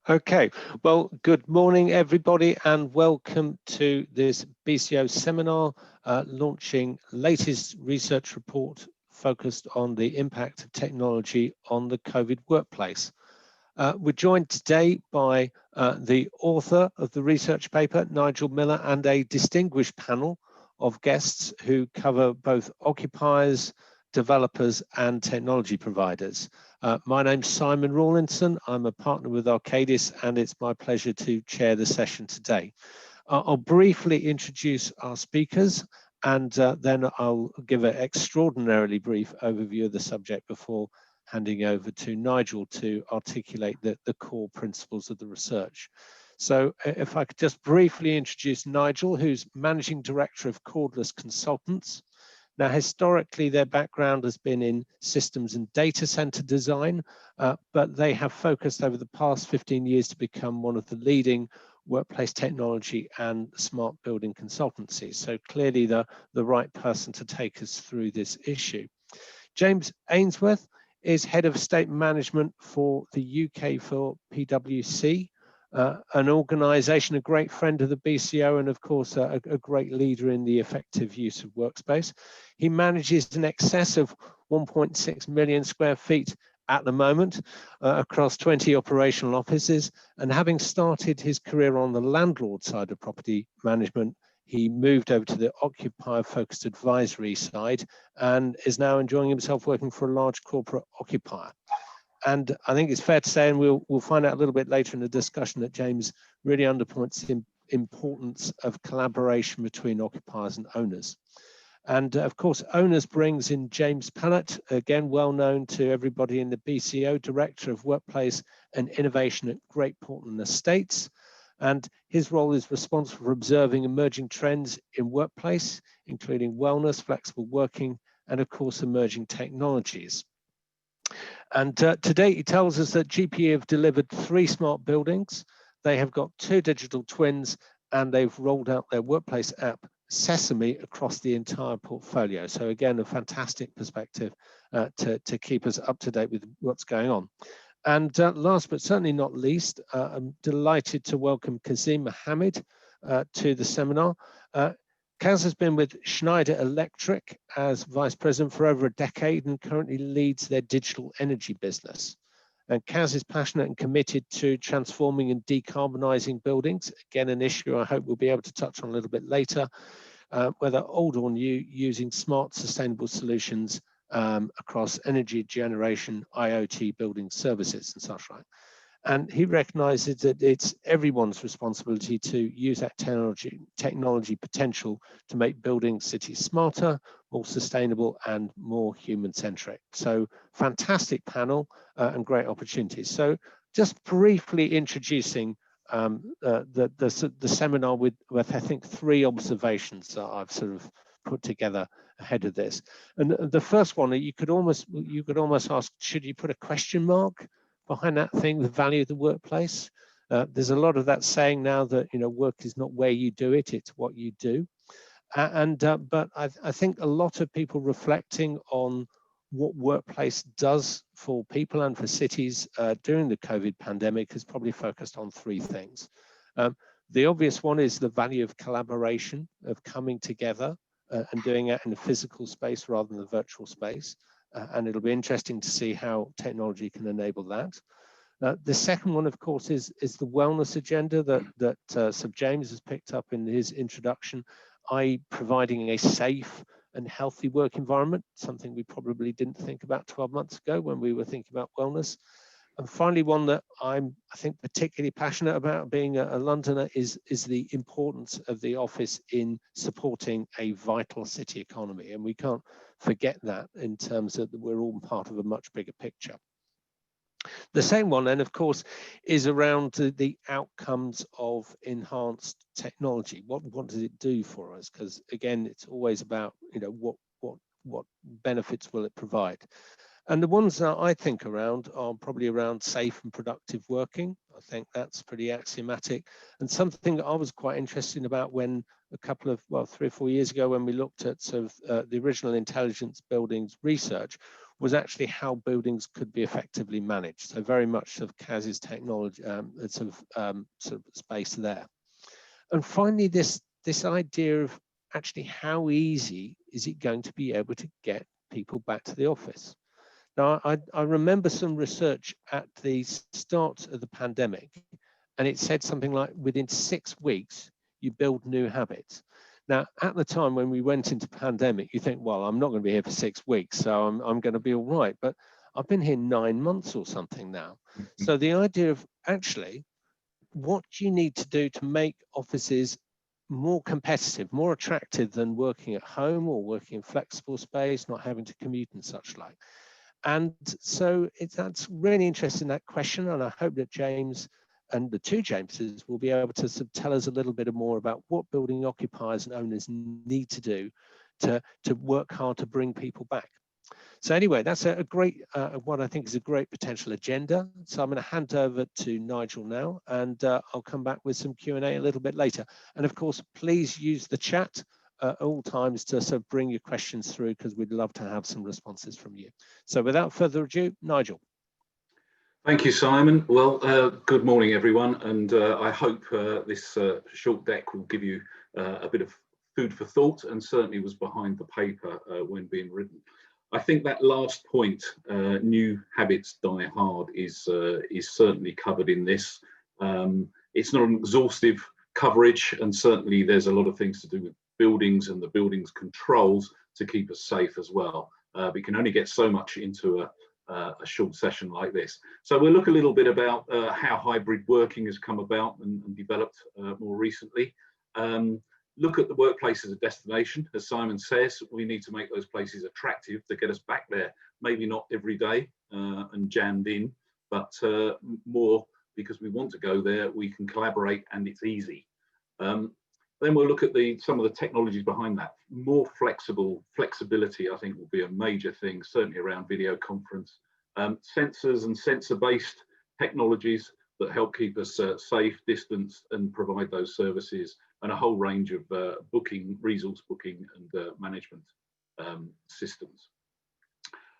Okay, well, good morning, everybody, and welcome to this BCO seminar launching latest research report focused on the impact of technology on the COVID workplace. We're joined today by the author of the research paper, Nigel Miller, and a distinguished panel of guests who cover both occupiers, developers, and technology providers. My name's Simon Rawlinson. I'm a partner with Arcadis, and it's my pleasure to chair the session today. I'll briefly introduce our speakers, and then I'll give an extraordinarily brief overview of the subject before handing over to Nigel to articulate the core principles of the research. So if I could just briefly introduce Nigel, who's Managing Director of Cordless Consultants. Now, historically, their background has been in systems and data center design, but they have focused over the past 15 years to become one of the leading workplace technology and smart building consultancies. So clearly the right person to take us through this issue. James Ainsworth is Head of Estate Management for the UK for PwC, an organisation, a great friend of the BCO, and of course a great leader in the effective use of workspace. He manages in excess of 1.6 million square feet at the moment across 20 operational offices, and having started his career on the landlord side of property management, he moved over to the occupier-focused advisory side and is now enjoying himself working for a large corporate occupier. And I think it's fair to say, and we'll find out a little bit later in the discussion, that James really underpoints the importance of collaboration between occupiers and owners. And of course, owners brings in James Pallett, again, well known to everybody in the BCO, Director of Workplace and Innovation at Great Portland Estates. And his role is responsible for observing emerging trends in workplace, including wellness, flexible working, and of course, emerging technologies. And today he tells us that GPE have delivered 3 smart buildings. They have got 2 digital twins, and they've rolled out their workplace app, Sesame, across the entire portfolio. So again, a fantastic perspective to keep us up to date with what's going on. And last but certainly not least, I'm delighted to welcome Kazim Mohammed to the seminar. Kaz has been with Schneider Electric as Vice President for over a decade and currently leads their digital energy business. And Kaz is passionate and committed to transforming and decarbonising buildings. Again, an issue I hope we'll be able to touch on a little bit later, whether old or new, using smart, sustainable solutions across energy generation, IoT, building services and such like. And he recognizes that it's everyone's responsibility to use that technology potential to make building cities smarter, more sustainable, and more human-centric. So fantastic panel and great opportunities. So just briefly introducing the seminar with I think 3 observations that I've sort of put together ahead of this. And the first one, you could almost ask, should you put a question mark behind that thing, the value of the workplace? There's a lot of that saying now that work is not where you do it, it's what you do. But I think a lot of people reflecting on what workplace does for people and for cities during the COVID pandemic has probably focused on 3 things. The obvious one is the value of collaboration, of coming together and doing it in a physical space rather than the virtual space. And it'll be interesting to see how technology can enable that. The second one, of course, is the wellness agenda that Sir James has picked up in his introduction, i.e. providing a safe and healthy work environment, something we probably didn't think about 12 months ago when we were thinking about wellness. And finally, one that I think particularly passionate about, being a Londoner, is the importance of the office in supporting a vital city economy. And we can't forget that in terms of that we're all part of a much bigger picture. The same one then, of course, is around the outcomes of enhanced technology. What does it do for us? Because again, it's always about what benefits will it provide. And the ones that I think around are probably around safe and productive working. I think that's pretty axiomatic. And something that I was quite interested about when a couple of, 3 or 4 years ago, when we looked at sort of the original intelligence buildings research, was actually how buildings could be effectively managed. So very much of Kaz's technology, sort of space there. And finally, this idea of actually how easy is it going to be able to get people back to the office? Now, I remember some research at the start of the pandemic, and it said something like within 6 weeks, you build new habits. Now, at the time when we went into pandemic, you think, well, I'm not going to be here for 6 weeks, so I'm going to be all right. But I've been here 9 months or something now. So the idea of actually, what do you need to do to make offices more competitive, more attractive than working at home or working in flexible space, not having to commute and such like? And so that's really interesting, that question, and I hope that James and the two Jameses will be able to sort of tell us a little bit more about what building occupiers and owners need to do to work hard to bring people back. So anyway, that's a great, what I think is a great potential agenda. So I'm going to hand over to Nigel now, and I'll come back with some Q&A a little bit later. And of course, please use the chat at all times to sort of bring your questions through, because we'd love to have some responses from you. So without further ado, Nigel. Thank you, Simon. Well, good morning, everyone, and I hope this short deck will give you a bit of food for thought, and certainly was behind the paper when being written. I think that last point, new habits die hard, is certainly covered in this. It's not an exhaustive coverage, and certainly there's a lot of things to do with buildings and the building's controls to keep us safe as well. We can only get so much into a short session like this. So we'll look a little bit about how hybrid working has come about and developed more recently. Look at the workplace as a destination. As Simon says, we need to make those places attractive to get us back there. Maybe not every day and jammed in, but more because we want to go there, we can collaborate and it's easy. Then we'll look at some of the technologies behind that. More flexibility, I think, will be a major thing, certainly around video conference. Sensors and sensor-based technologies that help keep us safe, distanced, and provide those services, and a whole range of booking, resource booking, and management systems.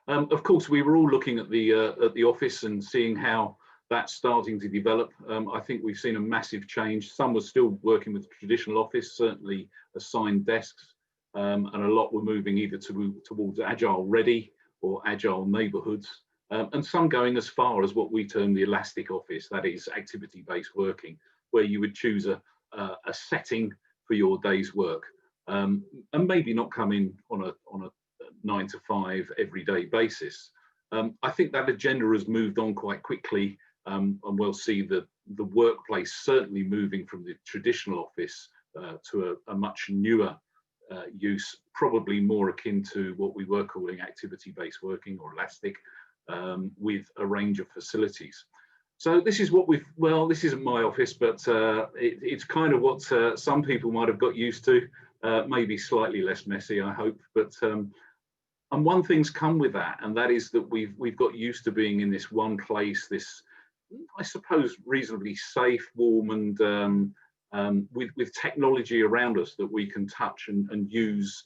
Of course, we were all looking at the office and seeing how that's starting to develop. I think we've seen a massive change. Some were still working with traditional office, certainly assigned desks, and a lot were moving either towards agile ready or agile neighborhoods, and some going as far as what we term the elastic office, that is activity-based working, where you would choose a setting for your day's work, and maybe not come in on a 9 to 5 everyday basis. I think that agenda has moved on quite quickly. And we'll see the workplace certainly moving from the traditional office to a much newer use, probably more akin to what we were calling activity-based working or elastic, with a range of facilities. So this is what well, this isn't my office, but it's kind of what some people might have got used to, maybe slightly less messy, I hope. But and one thing's come with that, and that is that we've got used to being in this one place, this, I suppose, reasonably safe, warm, and with technology around us that we can touch and use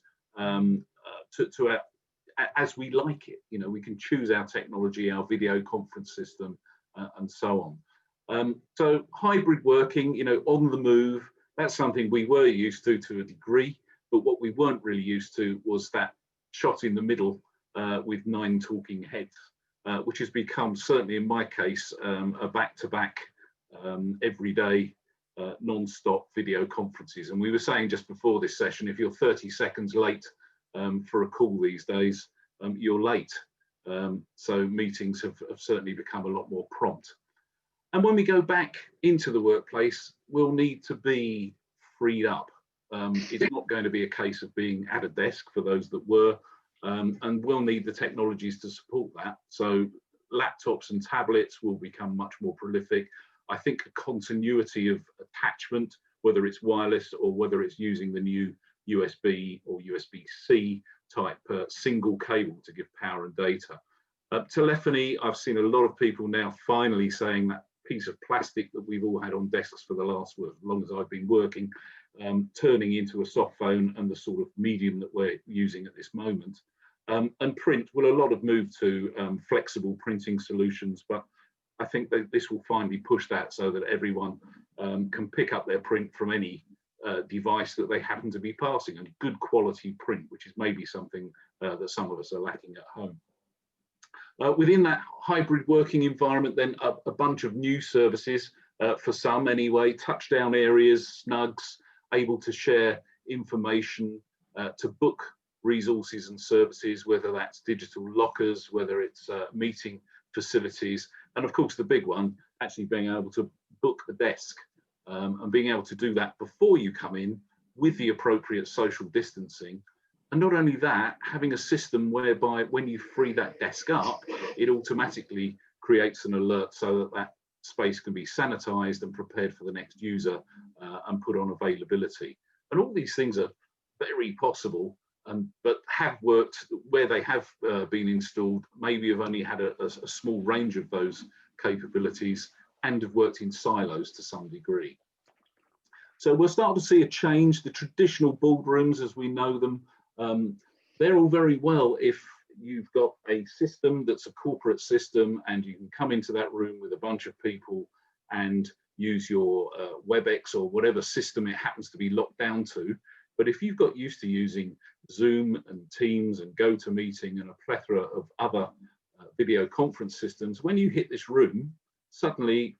as we like it. You know, we can choose our technology, our video conference system, and so on. So hybrid working, you know, on the move, that's something we were used to a degree, but what we weren't really used to was that shot in the middle with 9 talking heads. Which has become, certainly in my case, a back-to-back, everyday, non-stop video conferences. And we were saying just before this session, if you're 30 seconds late for a call these days, you're late. So meetings have certainly become a lot more prompt. And when we go back into the workplace, we'll need to be freed up. It's not going to be a case of being at a desk for those that were. And we'll need the technologies to support that. So laptops and tablets will become much more prolific. I think a continuity of attachment, whether it's wireless or whether it's using the new USB or USB-C type single cable to give power and data. Telephony, I've seen a lot of people now finally saying that piece of plastic that we've all had on desks for the last, well, as long as I've been working, turning into a soft phone and the sort of medium that we're using at this moment. And print, well, a lot have moved to flexible printing solutions, but I think that this will finally push that so that everyone can pick up their print from any device that they happen to be passing, and good quality print, which is maybe something that some of us are lacking at home. Within that hybrid working environment, then a bunch of new services, for some anyway, touchdown areas, snugs, able to share information, to book resources and services, whether that's digital lockers, whether it's meeting facilities, and of course the big one, actually being able to book a desk, and being able to do that before you come in with the appropriate social distancing. And not only that, having a system whereby when you free that desk up, it automatically creates an alert so that that space can be sanitized and prepared for the next user, and put on availability. And all these things are very possible, but have worked where they have been installed. Maybe have only had a small range of those capabilities and have worked in silos to some degree. So we'll start to see a change. The traditional boardrooms as we know them, they're all very well if you've got a system that's a corporate system and you can come into that room with a bunch of people and use your WebEx or whatever system it happens to be locked down to. But if you've got used to using Zoom and Teams and GoToMeeting and a plethora of other video conference systems, when you hit this room, suddenly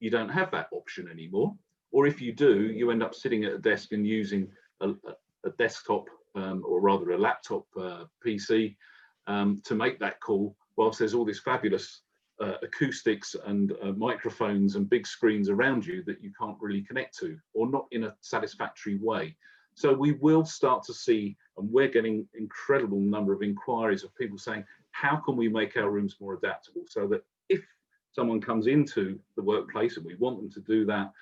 you don't have that option anymore. Or if you do, you end up sitting at a desk and using a desktop, or rather a laptop PC to make that call, whilst there's all this fabulous acoustics and microphones and big screens around you that you can't really connect to, or not in a satisfactory way. So we will start to see, and we're getting incredible number of inquiries of people saying, how can we make our rooms more adaptable so that if someone comes into the workplace, and we want them to do that,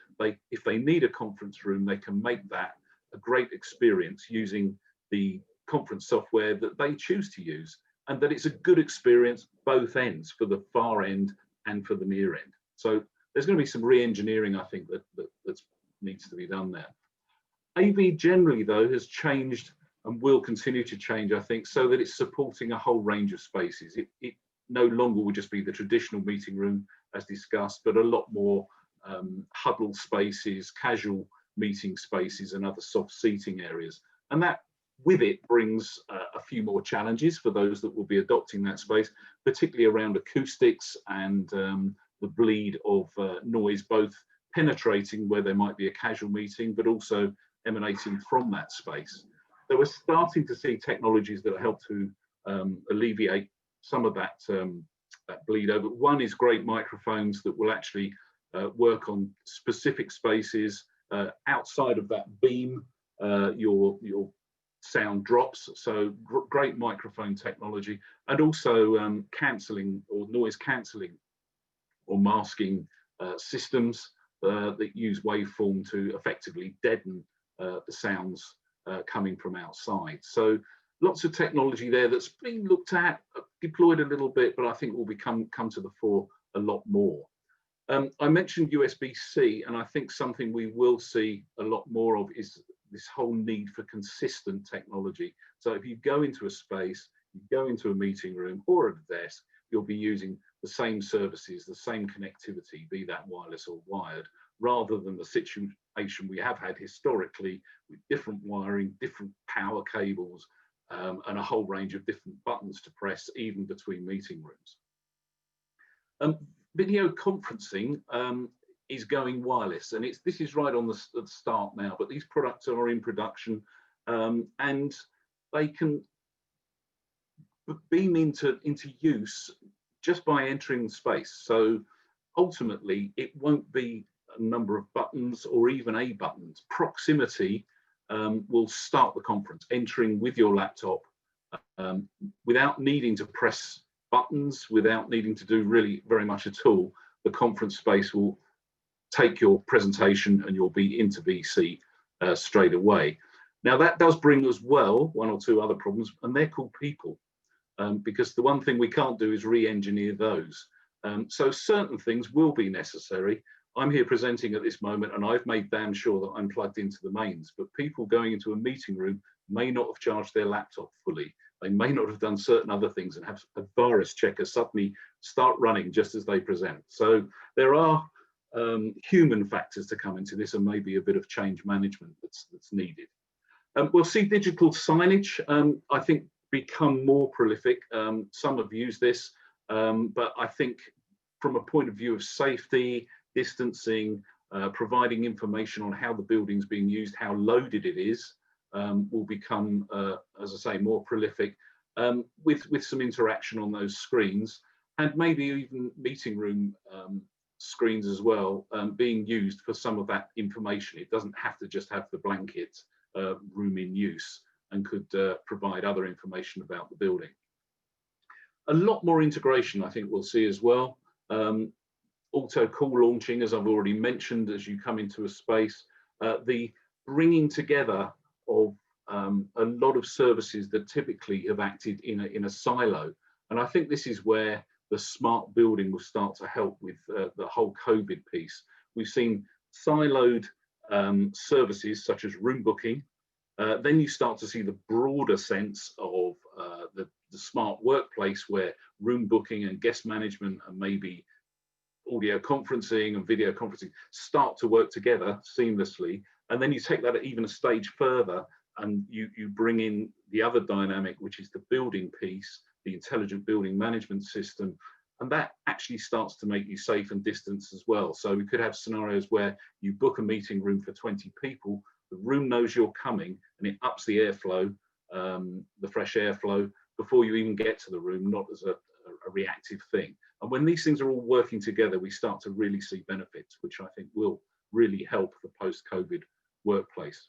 if they need a conference room, they can make that a great experience using the conference software that they choose to use, and that it's a good experience both ends, for the far end and for the near end. So there's going to be some re-engineering, I think, that needs to be done there. AV generally, though, has changed and will continue to change, I think, so that it's supporting a whole range of spaces. It no longer will just be the traditional meeting room as discussed, but a lot more huddle spaces, casual meeting spaces and other soft seating areas. And that with it brings a few more challenges for those that will be adopting that space, particularly around acoustics and the bleed of noise, both penetrating where there might be a casual meeting, but also emanating from that space. So we're starting to see technologies that help to alleviate some of that, that bleed over. One is great microphones that will actually work on specific spaces outside of that beam. Your sound drops, so great microphone technology, and also cancelling or noise cancelling or masking systems that use waveform to effectively deaden the sounds coming from outside. So lots of technology there that's been looked at, deployed a little bit, but I think will come to the fore a lot more. I mentioned USB-C, and I think something we will see a lot more of is this whole need for consistent technology. So if you go into a space, you go into a meeting room or a desk, you'll be using the same services, the same connectivity, be that wireless or wired, rather than the situation we have had historically with different wiring, different power cables, and a whole range of different buttons to press, even between meeting rooms. Video conferencing is going wireless, and this is right on the start now, but these products are in production, and they can beam into use just by entering the space. So ultimately it won't be a number of buttons or even a button. Proximity will start the conference, entering with your laptop without needing to press buttons, without needing to do really very much at all. The conference space will take your presentation and you'll be into BC straight away. Now that does bring as well one or two other problems, and they're called people, because the one thing we can't do is re-engineer those. So certain things will be necessary. I'm here presenting at this moment and I've made damn sure that I'm plugged into the mains, but people going into a meeting room may not have charged their laptop fully. They may not have done certain other things and have a virus checker suddenly start running just as they present. So there are human factors to come into this, and maybe a bit of change management that's needed. We'll see digital signage, I think, become more prolific. Some have used this, but I think from a point of view of safety, distancing, providing information on how the building's being used, how loaded it is, will become, as I say, more prolific, with some interaction on those screens, and maybe even meeting room screens as well, being used for some of that information. It doesn't have to just have the blanket room in use, and could provide other information about the building. A lot more integration, I think, we'll see as well. Auto call launching, as I've already mentioned, as you come into a space, the bringing together of a lot of services that typically have acted in a silo. And I think this is where the smart building will start to help with the whole COVID piece. We've seen siloed services such as room booking. Then you start to see the broader sense of the smart workplace, where room booking and guest management and maybe audio conferencing and video conferencing start to work together seamlessly. And then you take that even a stage further, and you bring in the other dynamic, which is the building piece, the intelligent building management system, and that actually starts to make you safe and distance as well. So we could have scenarios where you book a meeting room for 20 people, the room knows you're coming, and it ups the airflow, the fresh airflow, before you even get to the room, not as a reactive thing. And when these things are all working together, we start to really see benefits, which I think will really help the post-COVID workplace.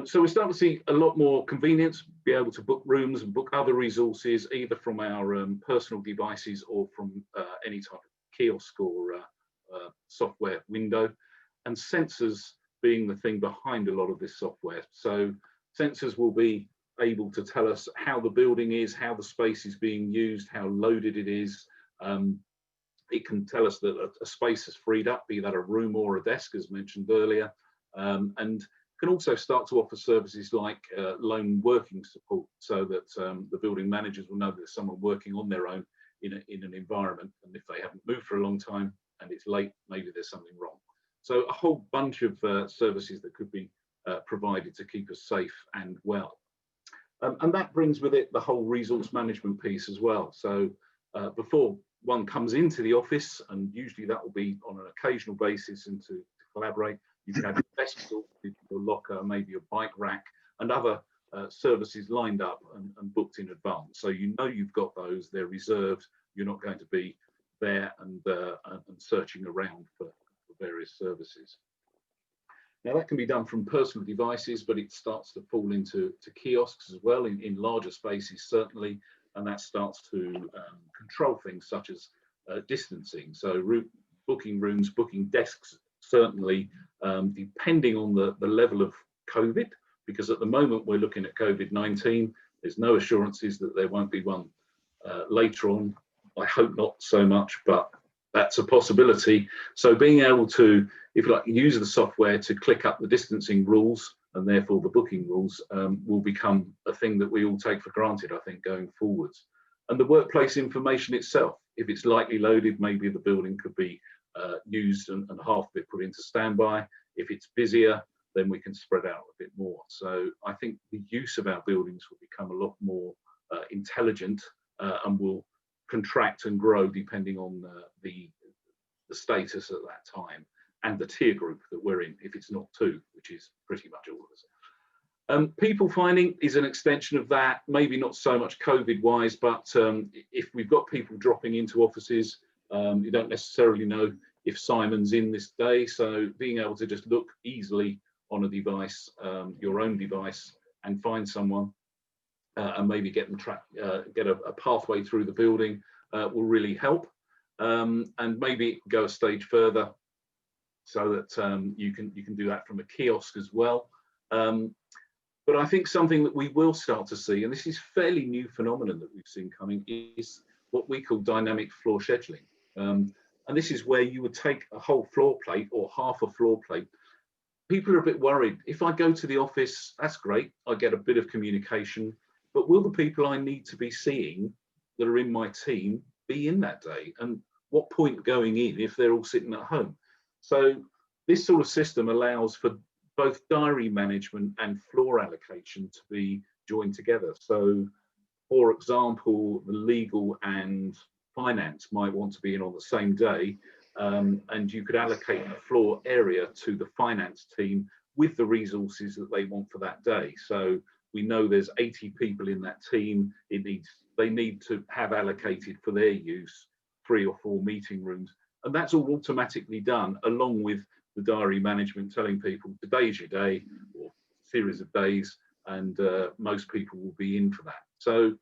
So we're starting to see a lot more convenience, be able to book rooms and book other resources, either from our personal devices or from any type of kiosk or software window, and sensors being the thing behind a lot of this software. So sensors will be able to tell us how the building is, how the space is being used, how loaded it is. It can tell us that a space has freed up, be that a room or a desk, as mentioned earlier, and can also start to offer services like lone working support, so that the building managers will know that there's someone working on their own in an environment, and if they haven't moved for a long time and it's late, maybe there's something wrong. So a whole bunch of services that could be provided to keep us safe and well. And that brings with it the whole resource management piece as well. So before one comes into the office, and usually that will be on an occasional basis and to collaborate, you can have your desk, your locker, maybe your bike rack, and other services lined up and booked in advance. So you know you've got those, they're reserved, you're not going to be there and searching around for various services. Now that can be done from personal devices, but it starts to fall into kiosks as well, in larger spaces certainly, and that starts to control things such as distancing. So booking rooms, booking desks, certainly, depending on the level of COVID, because at the moment we're looking at COVID-19, there's no assurances that there won't be one later on. I hope not so much, but that's a possibility. So being able to, if you like, use the software to click up the distancing rules, and therefore the booking rules, will become a thing that we all take for granted, I think, going forwards. And the workplace information itself, if it's lightly loaded, maybe the building could be used and half of it put into standby. If it's busier, then we can spread out a bit more. So I think the use of our buildings will become a lot more intelligent, and will contract and grow depending on the status at that time and the tier group that we're in, if it's not two, which is pretty much all of us. People finding is an extension of that, maybe not so much COVID-wise, but if we've got people dropping into offices, you don't necessarily know if Simon's in this day, so being able to just look easily on a device, your own device, and find someone and maybe get them get a pathway through the building will really help, and maybe go a stage further so that you can do that from a kiosk as well. But I think something that we will start to see, and this is fairly new phenomenon that we've seen coming, is what we call dynamic floor scheduling. And this is where you would take a whole floor plate or half a floor plate. People are a bit worried. If I go to the office, that's great. I get a bit of communication. but will the people I need to be seeing that are in my team be in that day? And what point going in if they're all sitting at home? So this sort of system allows for both diary management and floor allocation to be joined together. So, for example, the legal and finance might want to be in on the same day, and you could allocate a floor area to the finance team with the resources that they want for that day. So we know there's 80 people in that team. They need to have allocated for their use 3 or 4 meeting rooms, and that's all automatically done along with the diary management telling people today's your day or series of days, and most people will be in for that. So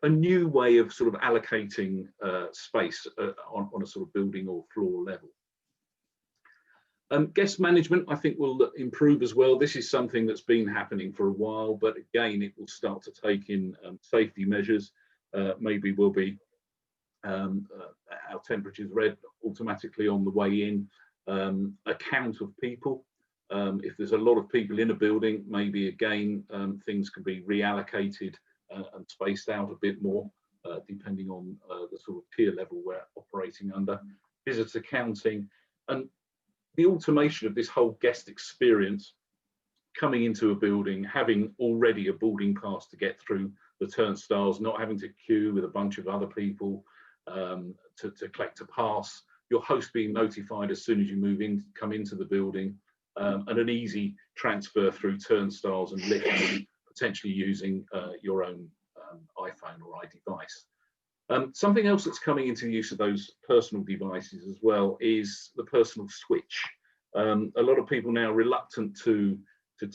a new way of sort of allocating space on a sort of building or floor level. Guest management, I think, will improve as well. This is something that's been happening for a while, but again, it will start to take in safety measures. Maybe we'll be our temperatures read automatically on the way in, a count of people. If there's a lot of people in a building, maybe again, things can be reallocated and spaced out a bit more, depending on the sort of tier level we're operating under. Visitor counting, and the automation of this whole guest experience, coming into a building, having already a boarding pass to get through the turnstiles, not having to queue with a bunch of other people to collect a pass, your host being notified as soon as you come into the building, and an easy transfer through turnstiles and lifts, potentially using your own iPhone or iDevice. Something else that's coming into use of those personal devices as well is the personal switch. A lot of people now are reluctant to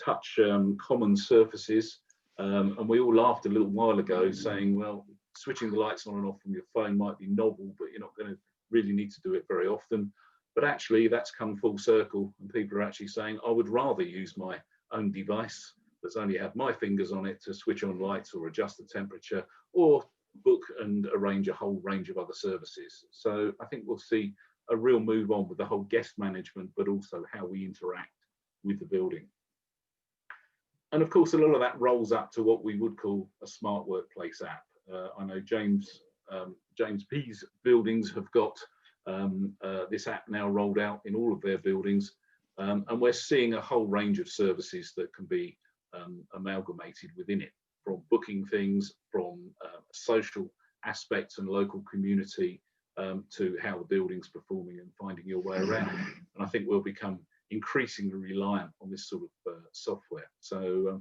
touch common surfaces, and we all laughed a little while ago saying, well, switching the lights on and off from your phone might be novel, but you're not going to really need to do it very often. But actually that's come full circle, and people are actually saying, I would rather use my own device that's only had my fingers on it to switch on lights or adjust the temperature or book and arrange a whole range of other services. So I think we'll see a real move on with the whole guest management, but also how we interact with the building. And of course, a lot of that rolls up to what we would call a smart workplace app. I know James P's buildings have got this app now rolled out in all of their buildings, and we're seeing a whole range of services that can be amalgamated within it, from booking things, from social aspects and local community, to how the building's performing and finding your way around. And I think we'll become increasingly reliant on this sort of software. So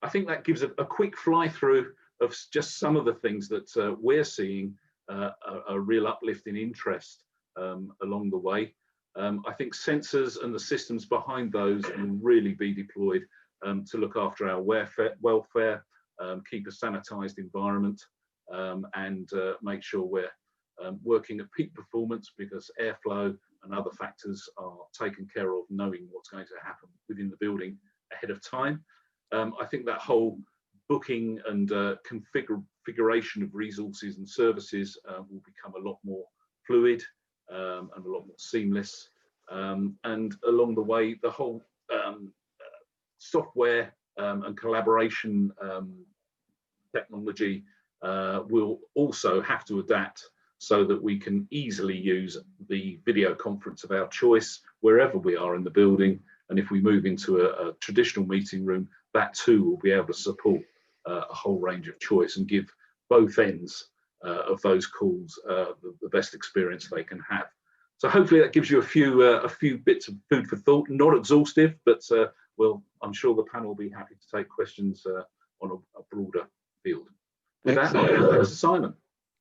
I think that gives a quick fly through of just some of the things that we're seeing a real uplift in interest along the way. I think sensors and the systems behind those will really be deployed to look after our welfare, keep a sanitized environment, and make sure we're working at peak performance, because airflow and other factors are taken care of, knowing what's going to happen within the building ahead of time. I think that whole booking and configuration of resources and services will become a lot more fluid and a lot more seamless. And along the way, the whole software and collaboration technology will also have to adapt so that we can easily use the video conference of our choice wherever we are in the building. And if we move into a traditional meeting room, that too will be able to support a whole range of choice and give both ends of those calls the best experience they can have. So hopefully that gives you a few bits of food for thought. Not exhaustive, but well, I'm sure the panel will be happy to take questions on a broader field. With that, I'll hand back to Simon.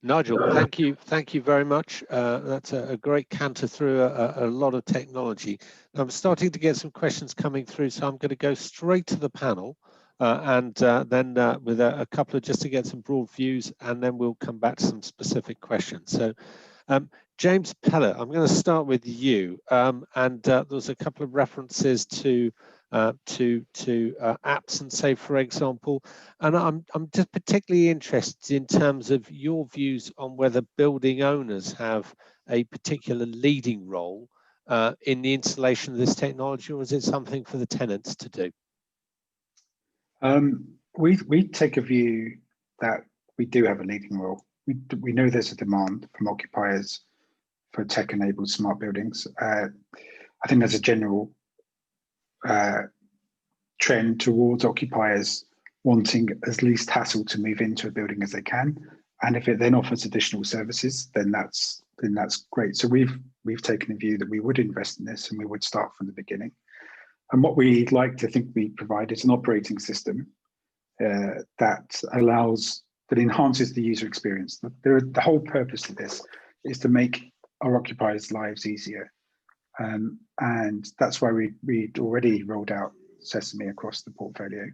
Nigel, thank you very much. That's a great canter through a lot of technology. I'm starting to get some questions coming through, so I'm going to go straight to the panel, and then with a couple of, just to get some broad views, and then we'll come back to some specific questions. So James Pellet, I'm going to start with you, and there's a couple of references to apps and say, for example, and I'm just particularly interested in terms of your views on whether building owners have a particular leading role in the installation of this technology, or is it something for the tenants to do? We take a view that we do have a leading role. We know there's a demand from occupiers for tech-enabled smart buildings. I think there's a general trend towards occupiers wanting as least hassle to move into a building as they can, and if it then offers additional services, then that's great. So we've taken a view that we would invest in this and we would start from the beginning. And what we'd like to think we provide is an operating system that enhances the user experience. The whole purpose of this is to make our occupiers' lives easier, and that's why we'd already rolled out Sesame across the portfolio.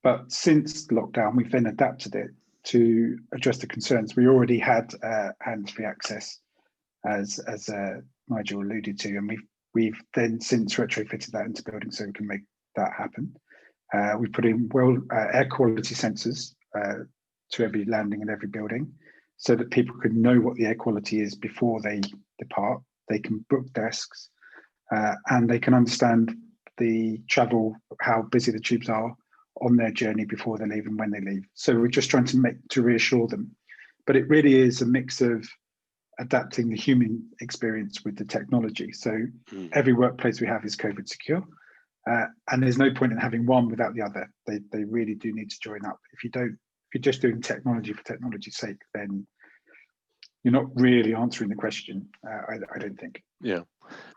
But since lockdown, we've then adapted it to address the concerns. We already had hands-free access, as Nigel alluded to, and we've then since retrofitted that into buildings so we can make that happen. We put in air quality sensors to every landing and every building, so that people could know what the air quality is before they depart. They can book desks, and they can understand the travel, how busy the tubes are on their journey before they leave and when they leave. So we're just trying to reassure them. But it really is a mix of adapting the human experience with the technology. So every workplace we have is COVID secure, and there's no point in having one without the other. They really do need to join up. If you're just doing technology for technology's sake, then you're not really answering the question, I don't think. Yeah.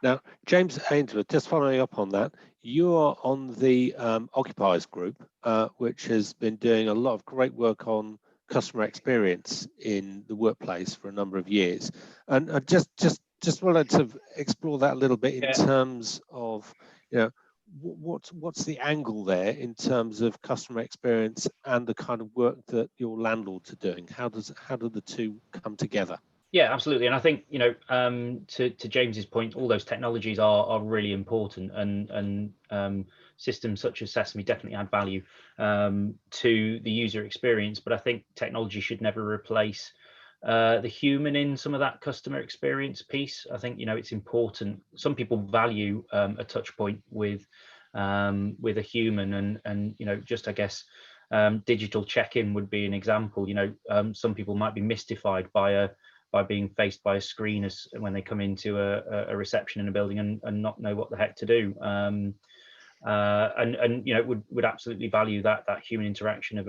Now, James Ainsworth, just following up on that, you are on the occupiers group, which has been doing a lot of great work on customer experience in the workplace for a number of years, and I just wanted to explore that a little bit in terms of, what's the angle there in terms of customer experience and the kind of work that your landlords are doing. How do the two come together? Yeah, absolutely. And I think, to James's point, all those technologies are really important, and systems such as Sesame definitely add value to the user experience. But I think technology should never replace the human in some of that customer experience piece. I think, it's important. Some people value a touch point with a human, and just, I guess, digital check-in would be an example. Some people might be mystified by being faced by a screen when they come into a reception in a building and not know what the heck to do. And would absolutely value that human interaction of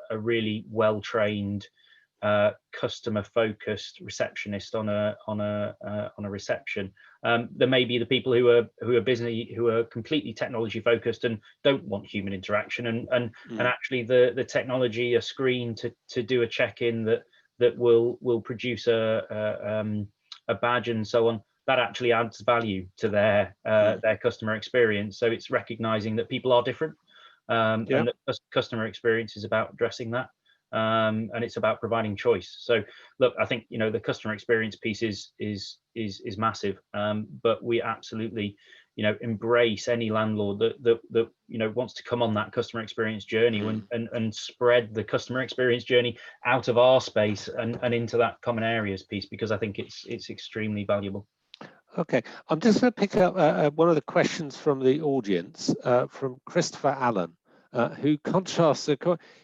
a really well-trained, customer-focused receptionist on a reception. There may be the people who are busy, who are completely technology focused and don't want human interaction, and actually the technology, a screen to do a check-in that will produce a badge and so on, that actually adds value to their customer experience. So it's recognizing that people are different, and that customer experience is about addressing that, and it's about providing choice. So look, I think the customer experience piece is massive, but we absolutely embrace any landlord that wants to come on that customer experience journey and spread the customer experience journey out of our space and into that common areas piece, because I think it's extremely valuable. Okay, I'm just going to pick up one of the questions from the audience, from Christopher Allen, who contrasts,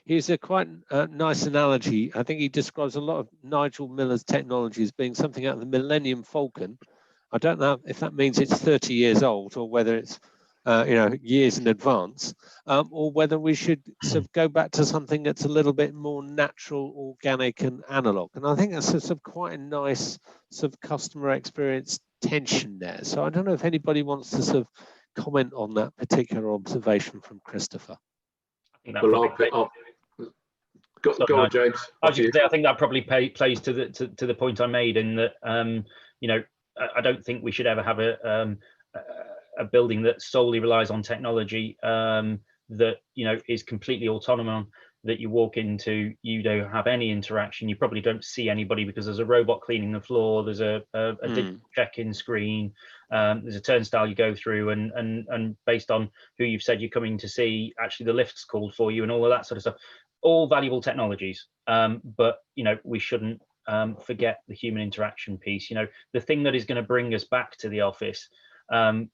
he's a quite nice analogy. I think he describes a lot of Nigel Miller's technology as being something out of the Millennium Falcon. I don't know if that means it's 30 years old or whether it's years in advance, or whether we should sort of go back to something that's a little bit more natural, organic and analog. And I think that's sort of quite a nice sort of customer experience tension there. So I don't know if anybody wants to sort of comment on that particular observation from Christopher. I think Go on, James. I think that probably plays to the point I made, in that I don't think we should ever have a building that solely relies on technology, that is completely autonomous, that you walk into, you don't have any interaction, you probably don't see anybody because there's a robot cleaning the floor, there's a digital check-in screen, there's a turnstile you go through, and based on who you've said you're coming to see, actually the lift's called for you and all of that sort of stuff. All valuable technologies, but we shouldn't forget the human interaction piece. The thing that is going to bring us back to the office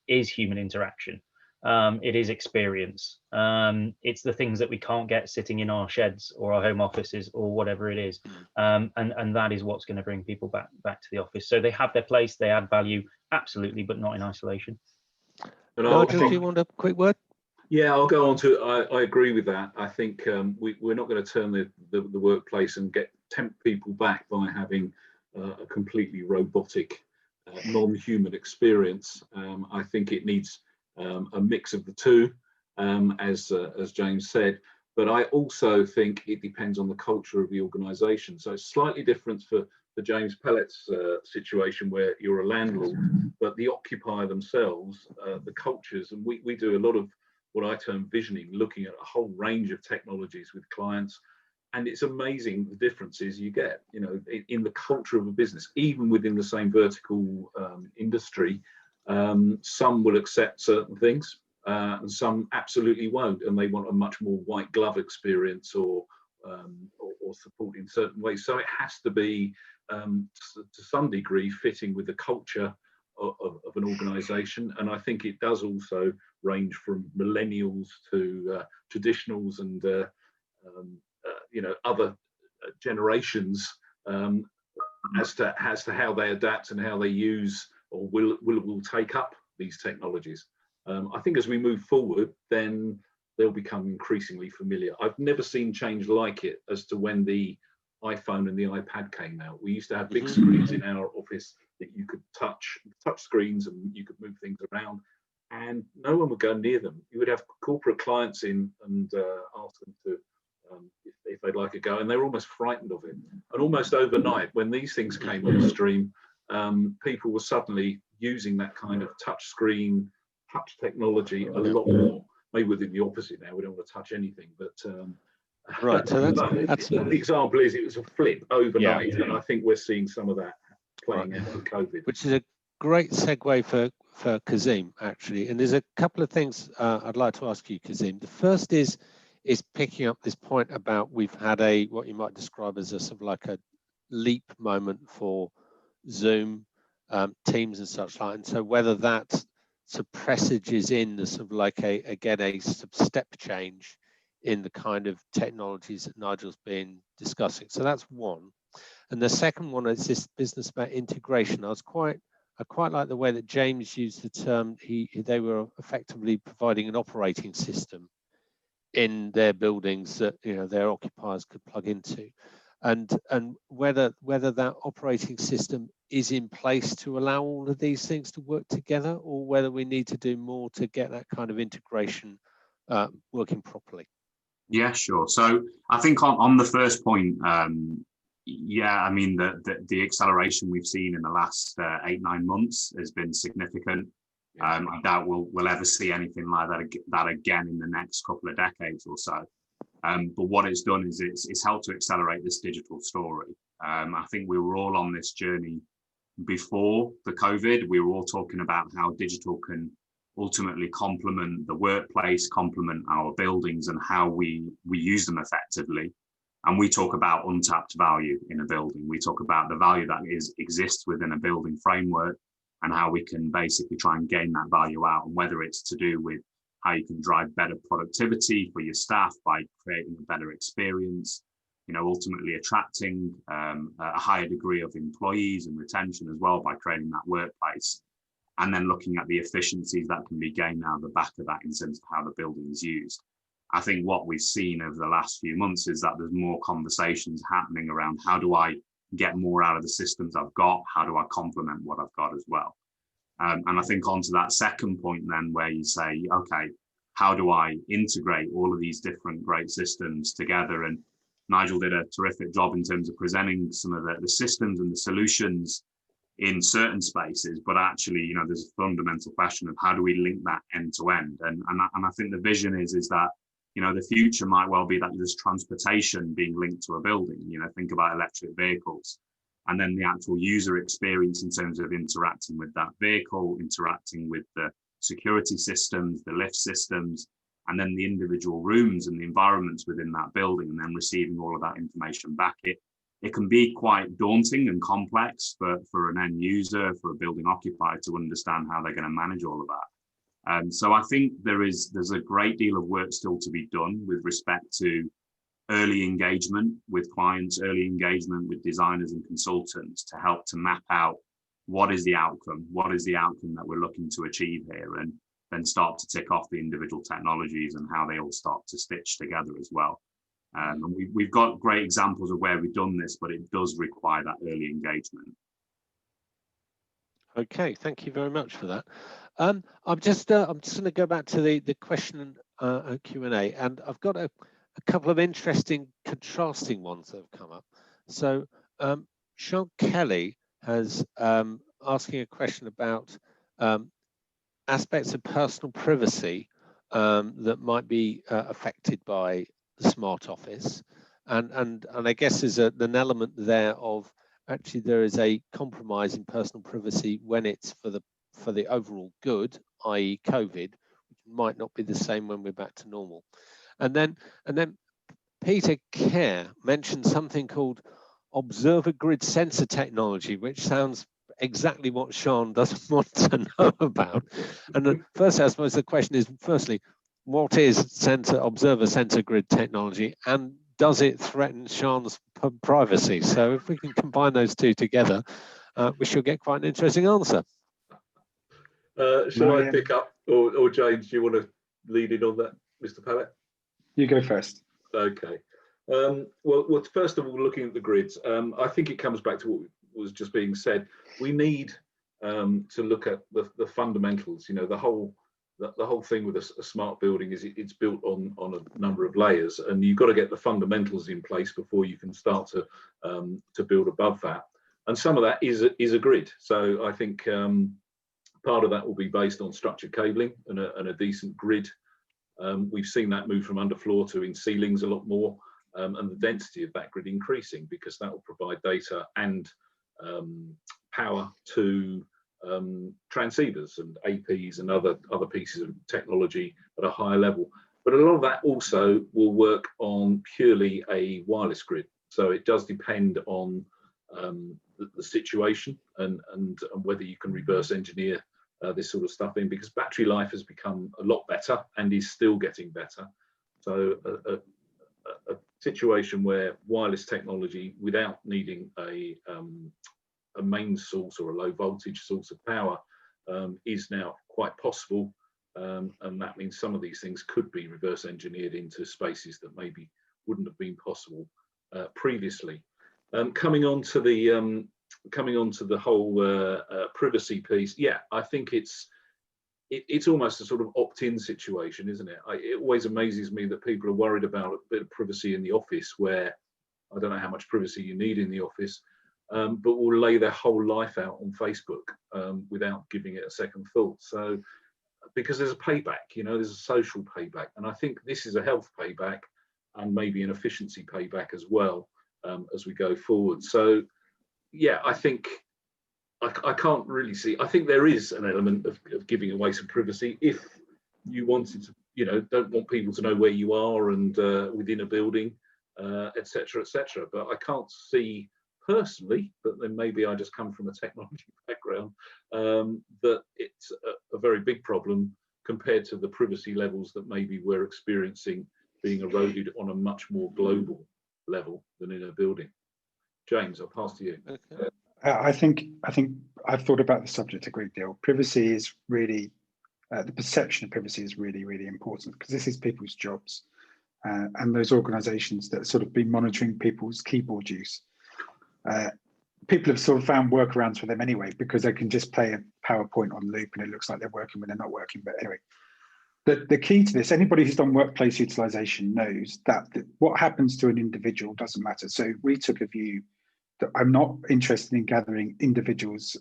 is human interaction. It is experience. It's the things that we can't get sitting in our sheds or our home offices or whatever it is. And that is what's going to bring people back to the office. So they have their place, they add value, absolutely, but not in isolation. And Nigel, do you want a quick word? Yeah, I'll go on to. I agree with that. I think we're not going to turn the workplace and tempt people back by having a completely robotic, non-human experience. I think it needs a mix of the two, as James said. But I also think it depends on the culture of the organisation. So it's slightly different for James Pellet's situation, where you're a landlord, but the occupier themselves, the cultures, and we do a lot of what I term visioning, looking at a whole range of technologies with clients. And it's amazing the differences you get, you know, in the culture of a business, even within the same vertical industry. Some will accept certain things and some absolutely won't, and they want a much more white glove experience or support in certain ways. So it has to be, to some degree, fitting with the culture of an organisation. And I think it does also range from millennials to traditionals and you know, other generations as to how they adapt and how they use or will take up these technologies. I think as we move forward, then they'll become increasingly familiar. I've never seen change like it as to when the iPhone and the iPad came out. We used to have big screens in our office that you could touch screens and you could move things around, and no one would go near them. You would have corporate clients in and ask them to if they'd like a go, and they were almost frightened of it. And almost overnight, when these things came on stream, people were suddenly using that kind of touch technology a lot more. Maybe within the opposite now, we don't want to touch anything, but right. So that's the example is it was a flip overnight, and I think we're seeing some of that playing out with COVID, which is a great segue for Kazim, actually. And there's a couple of things I'd like to ask you, Kazim. The first is picking up this point about we've had what you might describe as a sort of like a leap moment for Zoom, Teams and such like. And so whether that sort of presages in the sort of like a sort of step change in the kind of technologies that Nigel's been discussing. So that's one. And the second one is this business about integration. I quite like the way that James used the term. They were effectively providing an operating system in their buildings that, you know, their occupiers could plug into, and whether that operating system is in place to allow all of these things to work together, or whether we need to do more to get that kind of integration working properly. Yeah, sure. So I think on the first point, yeah, I mean, the acceleration we've seen in the last 8-9 months has been significant. I doubt we'll ever see anything like that again in the next couple of decades or so. But what it's done is it's helped to accelerate this digital story. I think we were all on this journey before the COVID. We were all talking about how digital can ultimately complement the workplace, complement our buildings, and how we use them effectively. And we talk about untapped value in a building. We talk about the value that exists within a building framework and how we can basically try and gain that value out, and whether it's to do with how you can drive better productivity for your staff by creating a better experience, you know, ultimately attracting a higher degree of employees and retention as well by creating that workplace, and then looking at the efficiencies that can be gained out of the back of that in terms of how the building is used. I think what we've seen over the last few months is that there's more conversations happening around how do I get more out of the systems I've got? How do I complement what I've got as well? And I think onto that second point then, where you say, okay, how do I integrate all of these different great systems together? And Nigel did a terrific job in terms of presenting some of the systems and the solutions in certain spaces, but actually, you know, there's a fundamental question of how do we link that end to end? And I think the vision is that, you know, the future might well be that there's transportation being linked to a building. You know, think about electric vehicles, and then the actual user experience in terms of interacting with that vehicle, interacting with the security systems, the lift systems, and then the individual rooms and the environments within that building, and then receiving all of that information back. It can be quite daunting and complex for an end user, for a building occupier to understand how they're going to manage all of that. So I think there's a great deal of work still to be done with respect to early engagement with clients, early engagement with designers and consultants to help to map out what is the outcome that we're looking to achieve here, and then start to tick off the individual technologies and how they all start to stitch together as well. And we've got great examples of where we've done this, but it does require that early engagement. Okay, thank you very much for that. I'm just going to go back to the question Q&A, and I've got a couple of interesting contrasting ones that have come up. So Sean Kelly has asking a question about aspects of personal privacy that might be affected by the smart office, and I guess there's an element there of actually there is a compromise in personal privacy when it's for the overall good, i.e. COVID, which might not be the same when we're back to normal. And then Peter Kerr mentioned something called observer grid sensor technology, which sounds exactly what Sean doesn't want to know about. And the first, I suppose the question is, firstly, what is observer sensor grid technology, and does it threaten Sean's privacy? So if we can combine those two together, we should get quite an interesting answer. Shall I pick up, or James, do you want to lead in on that, Mr. Pallett? You go first. Okay. Well, first of all, looking at the grids, I think it comes back to what was just being said. We need to look at the fundamentals. You know, the whole thing with a smart building is it's built on a number of layers, and you've got to get the fundamentals in place before you can start to build above that. And some of that is a grid. So I think part of that will be based on structured cabling and a decent grid. We've seen that move from underfloor to in ceilings a lot more, and the density of that grid increasing, because that will provide data and power to transceivers and APs and other pieces of technology at a higher level. But a lot of that also will work on purely a wireless grid. So it does depend on the situation and whether you can reverse engineer this sort of stuff in, because battery life has become a lot better and is still getting better. So a situation where wireless technology, without needing a main source or a low voltage source of power, is now quite possible, and that means some of these things could be reverse engineered into spaces that maybe wouldn't have been possible previously. Coming on to the whole privacy piece, yeah, I think it's almost a sort of opt-in situation, isn't it? It always amazes me that people are worried about a bit of privacy in the office, where I don't know how much privacy you need in the office, but will lay their whole life out on Facebook without giving it a second thought. So, because there's a payback, you know, there's a social payback, and I think this is a health payback and maybe an efficiency payback as well, as we go forward. So, yeah, I think I can't really see. I think there is an element of giving away some privacy if you wanted to, you know, don't want people to know where you are and within a building, etc., etc. But I can't see personally, but then maybe I just come from a technology background, that it's a very big problem compared to the privacy levels that maybe we're experiencing being eroded on a much more global level than in a building. James, I'll pass to you. Okay. I think I've thought about the subject a great deal. Privacy is really, the perception of privacy is really, really important, because this is people's jobs, and those organisations that sort of been monitoring people's keyboard use. People have sort of found workarounds for them anyway, because they can just play a PowerPoint on loop and it looks like they're working when they're not working. But anyway, the key to this, anybody who's done workplace utilisation knows that what happens to an individual doesn't matter. So we took a view that I'm not interested in gathering individuals'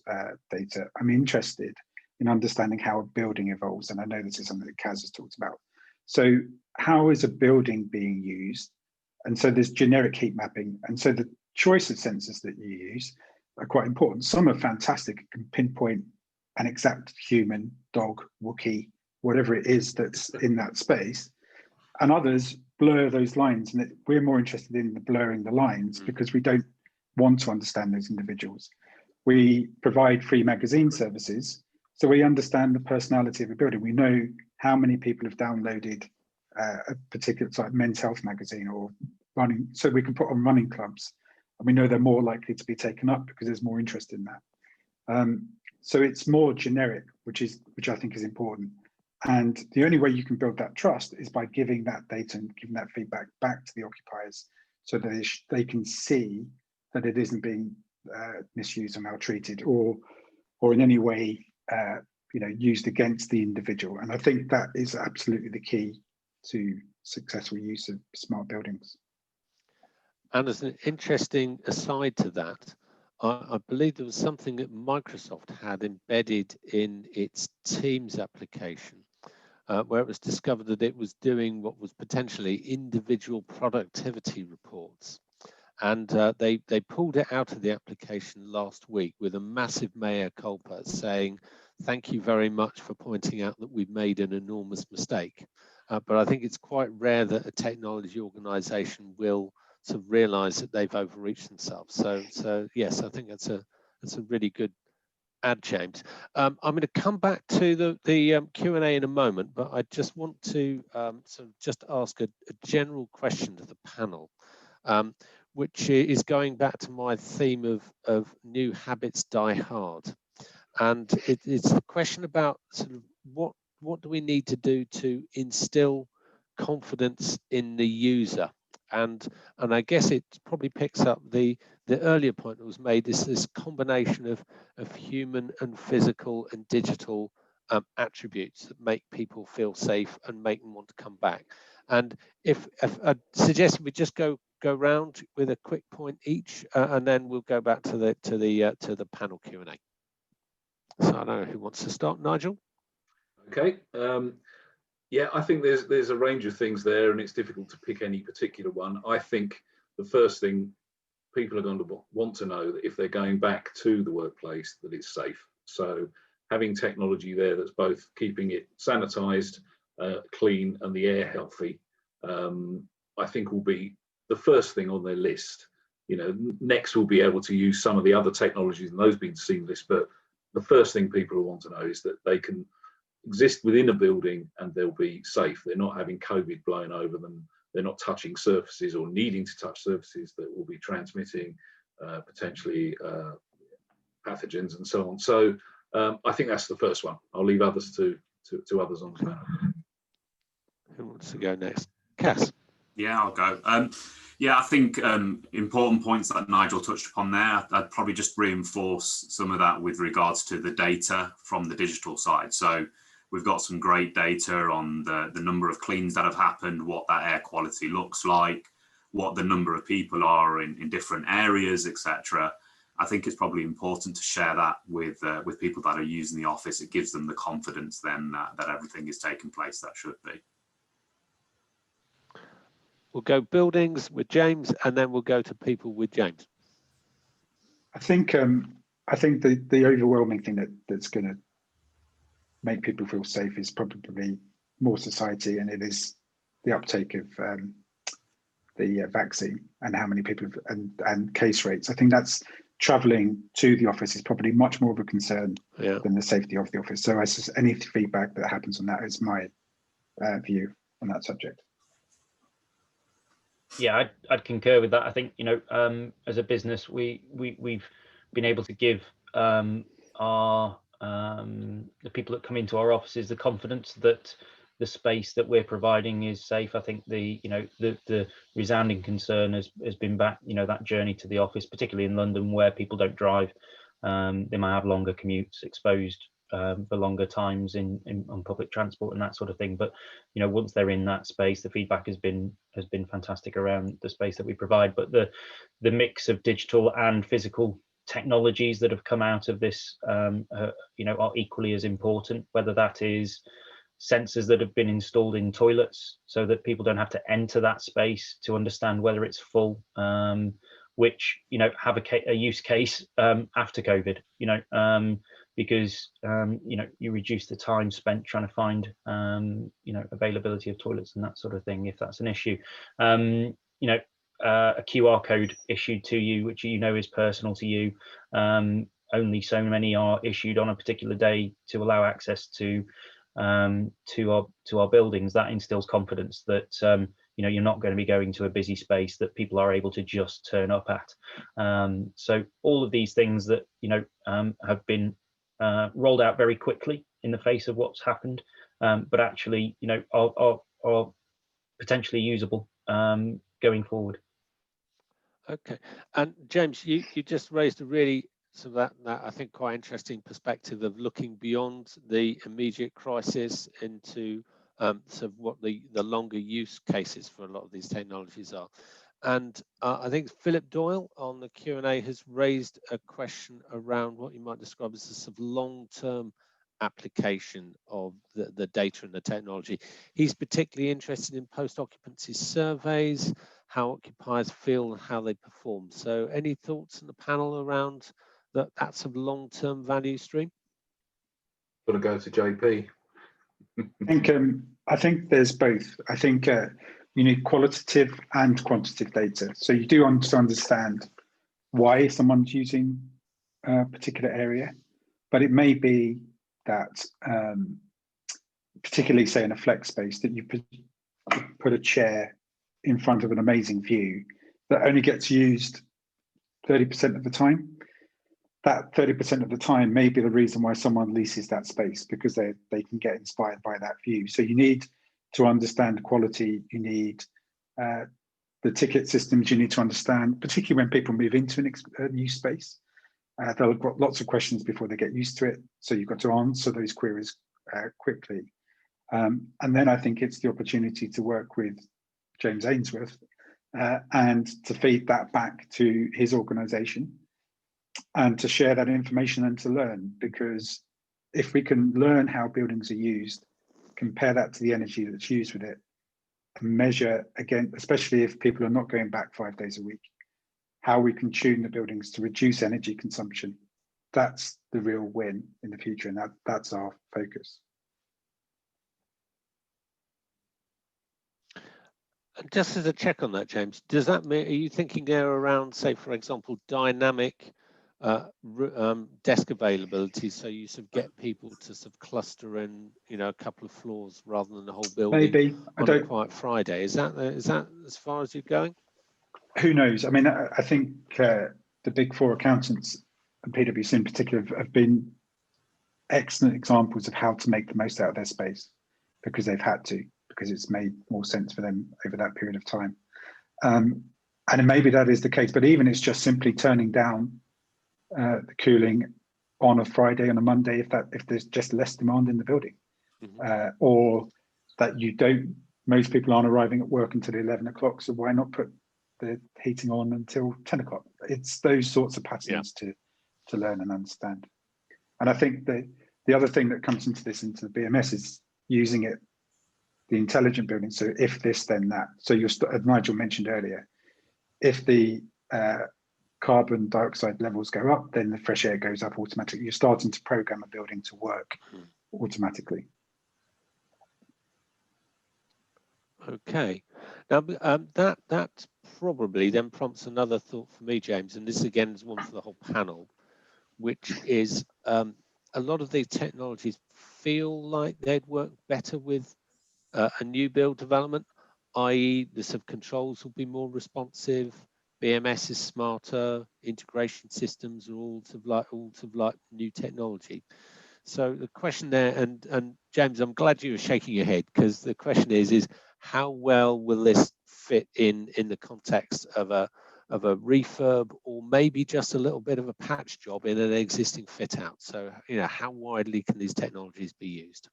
data. I'm interested in understanding how a building evolves. And I know this is something that Kaz has talked about. So how is a building being used? And so there's generic heat mapping. And so the choice of sensors that you use are quite important. Some are fantastic, can pinpoint an exact human, dog, Wookiee, whatever it is that's in that space. And others blur those lines. And we're more interested in the blurring the lines, because we don't want to understand those individuals. We provide free magazine services, So we understand the personality of a building. We know how many people have downloaded a particular like Men's Health magazine or running, so we can put on running clubs, and we know they're more likely to be taken up because there's more interest in that. So it's more generic, which I think is important. And the only way you can build that trust is by giving that data and giving that feedback back to the occupiers, so that they can see that it isn't being misused or maltreated or in any way used against the individual. And I think that is absolutely the key to successful use of smart buildings. And as an interesting aside to that, I believe there was something that Microsoft had embedded in its Teams application, where it was discovered that it was doing what was potentially individual productivity reports. And they pulled it out of the application last week with a massive mea culpa, saying, thank you very much for pointing out that we've made an enormous mistake. But I think it's quite rare that a technology organization will sort of realize that they've overreached themselves. So yes, I think that's a really good add, James. I'm going to come back to the Q&A in a moment, but I just want to sort of just ask a general question to the panel, which is going back to my theme of new habits die hard. And it's a question about sort of what do we need to do to instill confidence in the user? And I guess it probably picks up the earlier point that was made, is this combination of human and physical and digital attributes that make people feel safe and make them want to come back. And if I suggest we just go round with a quick point each, and then we'll go back to the panel Q&A. So I don't know who wants to start. Nigel? Okay. Yeah, I think there's a range of things there, and it's difficult to pick any particular one. I think the first thing people are going to want to know, that if they're going back to the workplace, that it's safe. So having technology there that's both keeping it sanitized, clean, and the air healthy, I think will be the first thing on their list. Next we'll be able to use some of the other technologies, and those being seamless. But the first thing people will want to know is that they can exist within a building and they'll be safe. They're not having COVID blown over them. They're not touching surfaces or needing to touch surfaces that will be transmitting potentially pathogens and so on. So I think that's the first one. I'll leave others to others on the panel. Who wants to go next? Cass? Yeah, I'll go. Yeah, I think important points that Nigel touched upon there. I'd probably just reinforce some of that with regards to the data from the digital side. So we've got some great data on the number of cleans that have happened, what that air quality looks like, what the number of people are in different areas, etc. I think it's probably important to share that with people that are using the office. It gives them the confidence then that everything is taking place that should be. We'll go buildings with James, and then we'll go to people with James. I think the overwhelming thing that's going to make people feel safe is probably more society, and it is the uptake of the vaccine and how many people and case rates. I think that's traveling to the office is probably much more of a concern than the safety of the office. So any feedback that happens on that is my view on that subject. Yeah, I'd concur with that. I think, as a business, we've been able to give our the people that come into our offices the confidence that the space that we're providing is safe. I think the resounding concern has been back, that journey to the office, particularly in London where people don't drive. They might have longer commutes, exposed for longer times on public transport and that sort of thing. But once they're in that space, the feedback has been fantastic around the space that we provide. But the mix of digital and physical technologies that have come out of this are equally as important, whether that is sensors that have been installed in toilets so that people don't have to enter that space to understand whether it's full, which have a use case after COVID, because you reduce the time spent trying to find availability of toilets and that sort of thing if that's an issue. A QR code issued to you, which is personal to you, only so many are issued on a particular day to allow access to our buildings. That instills confidence that you're not going to be going to a busy space that people are able to just turn up at. So all of these things that have been rolled out very quickly in the face of what's happened, but actually are potentially usable going forward. Okay, and James, you just raised a really that I think quite interesting perspective of looking beyond the immediate crisis into sort of what the longer use cases for a lot of these technologies are. And I think Philip Doyle on the Q&A has raised a question around what you might describe as a sort of long-term application of the data and the technology. He's particularly interested in post-occupancy surveys, how occupiers feel and how they perform. So any thoughts in the panel around that sort of long-term value stream? Going to go to JP. I think there's both. I think you need qualitative and quantitative data. So you do want to understand why someone's using a particular area, but it may be that, particularly say in a flex space, that you put a chair in front of an amazing view that only gets used 30% of the time. That 30% of the time may be the reason why someone leases that space, because they can get inspired by that view. So you need to understand quality. You need the ticket systems you need to understand, particularly when people move into a new space. They'll have got lots of questions before they get used to it. So you've got to answer those queries quickly. And then I think it's the opportunity to work with James Ainsworth and to feed that back to his organization and to share that information and to learn. Because if we can learn how buildings are used, compare that to the energy that's used with it, and measure again, especially if people are not going back 5 days a week, how we can tune the buildings to reduce energy consumption. That's the real win in the future, and that's our focus. Just as a check on that, James, does that mean, are you thinking there around, say, for example, dynamic desk availability, so you sort of get people to sort of cluster in, a couple of floors rather than the whole building? Maybe. On a quiet Friday. Is that as far as you're going? Who knows? I mean, I think the big four accountants, and PwC in particular, have been excellent examples of how to make the most out of their space, because they've had to, because it's made more sense for them over that period of time. And maybe that is the case, but even it's just simply turning down the cooling on a Friday, on a Monday, if there's just less demand in the building, or that most people aren't arriving at work until 11 o'clock, so why not put the heating on until 10 o'clock? It's those sorts of patterns to learn and understand. And I think the other thing that comes into the BMS is using it, the intelligent building. So if this, then that. So as Nigel mentioned earlier, if the carbon dioxide levels go up, then the fresh air goes up automatically. You're starting to program a building to work automatically. Okay, now that probably then prompts another thought for me, James, and this again is one for the whole panel, which is a lot of these technologies feel like they'd work better with a new build development, i.e. the sort of controls will be more responsive, BMS is smarter, integration systems are all sort of like new technology. So the question there, and James, I'm glad you were shaking your head, because the question is how well will this fit in the context of a refurb, or maybe just a little bit of a patch job in an existing fit out? So how widely can these technologies be used?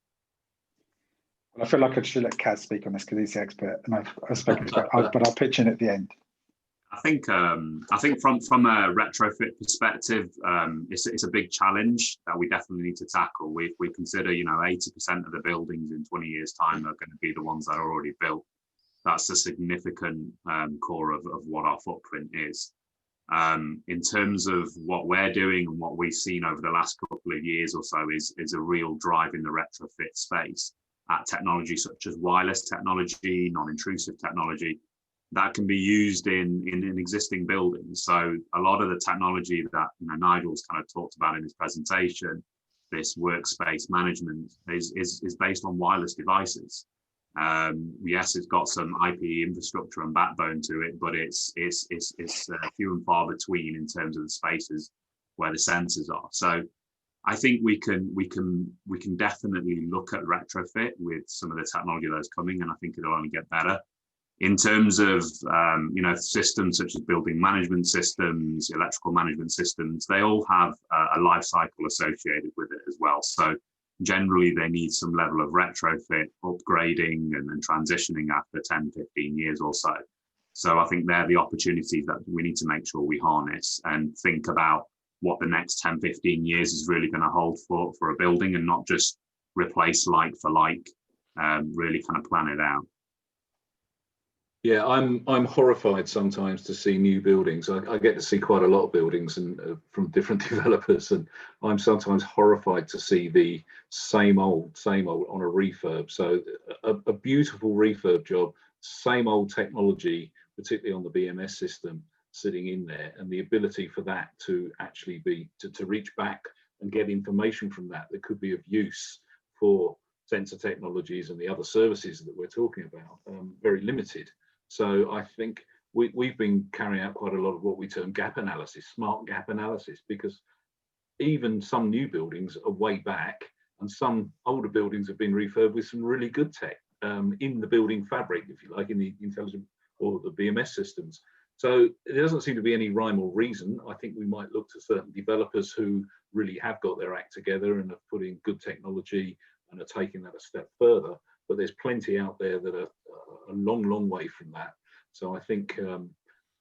Well, I feel like I should let Kaz speak on this because he's the expert, and I've spoken to it, but I'll pitch in at the end. I think from a retrofit perspective, it's a big challenge that we definitely need to tackle. We consider 80% of the buildings in 20 years' time are going to be the ones that are already built. That's a significant core of what our footprint is. In terms of what we're doing and what we've seen over the last couple of years or so is a real drive in the retrofit space at technology such as wireless technology, non-intrusive technology. that can be used in existing buildings. So a lot of the technology that Nigel's kind of talked about in his presentation, this workspace management, is based on wireless devices. Yes, it's got some IP infrastructure and backbone to it, but it's few and far between in terms of the spaces where the sensors are. So I think we can definitely look at retrofit with some of the technology that's coming, and I think it'll only get better. In terms of systems such as building management systems, electrical management systems, they all have a life cycle associated with it as well. So generally they need some level of retrofit, upgrading and transitioning after 10, 15 years or so. So I think they're the opportunities that we need to make sure we harness and think about what the next 10, 15 years is really going to hold for a building, and not just replace like for like, really kind of plan it out. Yeah, I'm horrified sometimes to see new buildings. I get to see quite a lot of buildings and from different developers, and I'm sometimes horrified to see the same old on a refurb. So a beautiful refurb job, same old technology, particularly on the BMS system sitting in there, and the ability for that to actually be to reach back and get information from that could be of use for sensor technologies and the other services that we're talking about, very limited. So I think we've been carrying out quite a lot of what we term gap analysis, smart gap analysis, because even some new buildings are way back, and some older buildings have been refurbed with some really good tech in the building fabric, if you like, in the intelligent or the BMS systems. So there doesn't seem to be any rhyme or reason. I think we might look to certain developers who really have got their act together and have put in good technology and are taking that a step further. But there's plenty out there that are a long way from that. So I think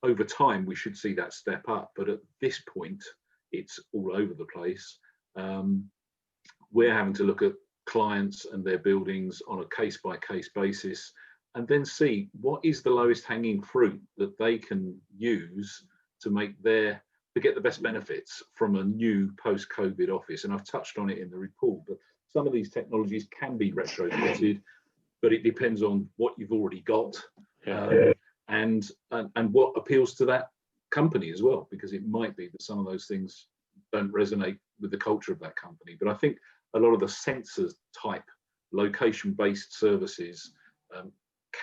over time we should see that step up. But at this point, it's all over the place. We're having to look at clients and their buildings on a case-by-case basis, and then see what is the lowest hanging fruit that they can use to get the best benefits from a new post-COVID office. And I've touched on it in the report, but some of these technologies can be retrofitted, but it depends on what you've already got, and what appeals to that company as well, because it might be that some of those things don't resonate with the culture of that company. But I think a lot of the sensor type location-based services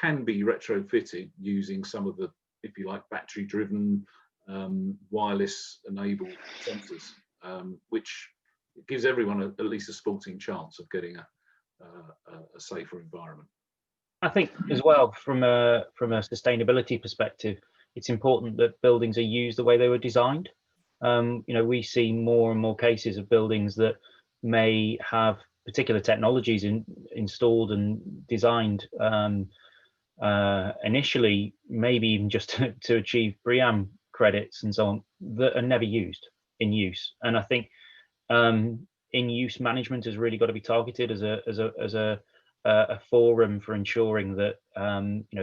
can be retrofitted using some of the, if you like, battery-driven, wireless-enabled sensors, which gives everyone at least a sporting chance of getting a safer environment. I think as well, from a sustainability perspective, it's important that buildings are used the way they were designed. We see more and more cases of buildings that may have particular technologies installed and designed initially, maybe even just to achieve BREEAM credits and so on, that are never used in use. And I think in-use management has really got to be targeted as a forum for ensuring that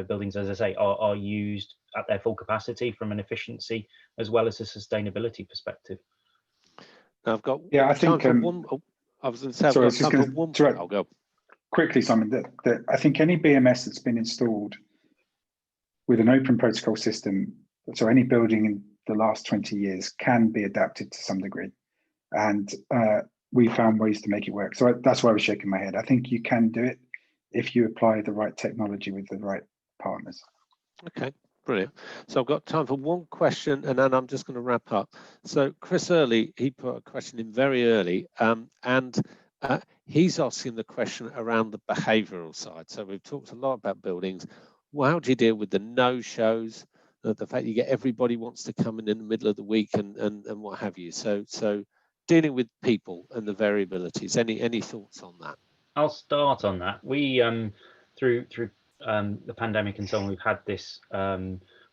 buildings, as I say, are used at their full capacity from an efficiency as well as a sustainability perspective. Now I've got I think I was going to say, I'll go quickly, Simon. That I think any BMS that's been installed with an open protocol system, so any building in the last 20 years can be adapted to some degree, and we found ways to make it work. So that's why I was shaking my head. I think you can do it if you apply the right technology with the right partners. Okay, brilliant. So I've got time for one question, and then I'm just going to wrap up. So Chris Early, he put a question in very early, and he's asking the question around the behavioural side. So we've talked a lot about buildings. Well, how do you deal with the no-shows, the fact you get everybody wants to come in the middle of the week and what have you? So dealing with people and the variabilities. Any thoughts on that? I'll start on that. We through the pandemic and so on, we've had this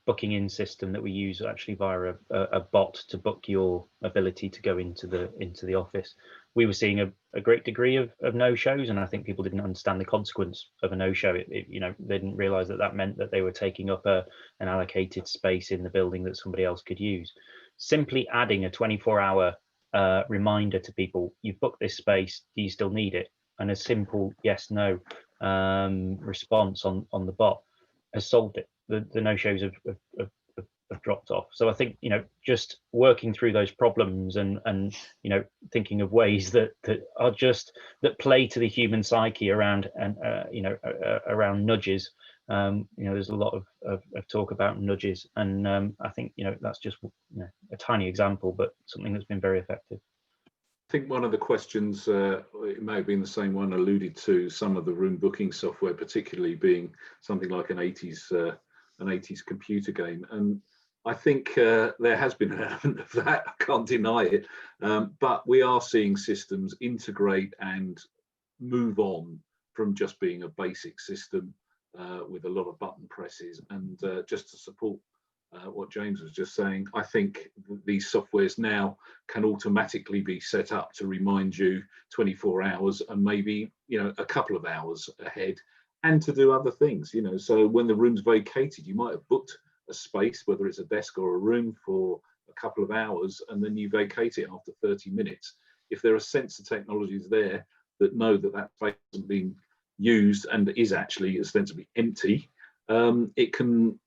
booking in system that we use actually via a bot to book your ability to go into the office. We were seeing a great degree of no-shows, and I think people didn't understand the consequence of a no-show. They didn't realise that meant that they were taking up an allocated space in the building that somebody else could use. Simply adding a 24-hour reminder to people, you've booked this space, do you still need it? And a simple yes, no response on the bot has solved it. the no-shows have dropped off. So I think, just working through those problems and thinking of ways that play to the human psyche around around nudges. There's a lot of talk about nudges, and I think that's just a tiny example, but something that's been very effective. I think one of the questions, it may have been the same one, alluded to some of the room booking software, particularly being something like an 80s computer game. And I think there has been an element of that, I can't deny it, but we are seeing systems integrate and move on from just being a basic system with a lot of button presses. And just to support what James was just saying, I think these softwares now can automatically be set up to remind you 24 hours and maybe a couple of hours ahead, and to do other things. So when the room's vacated, you might have booked a space, whether it's a desk or a room, for a couple of hours, and then you vacate it after 30 minutes. If there are sensor technologies there that know that that space hasn't been used and is actually ostensibly empty, it can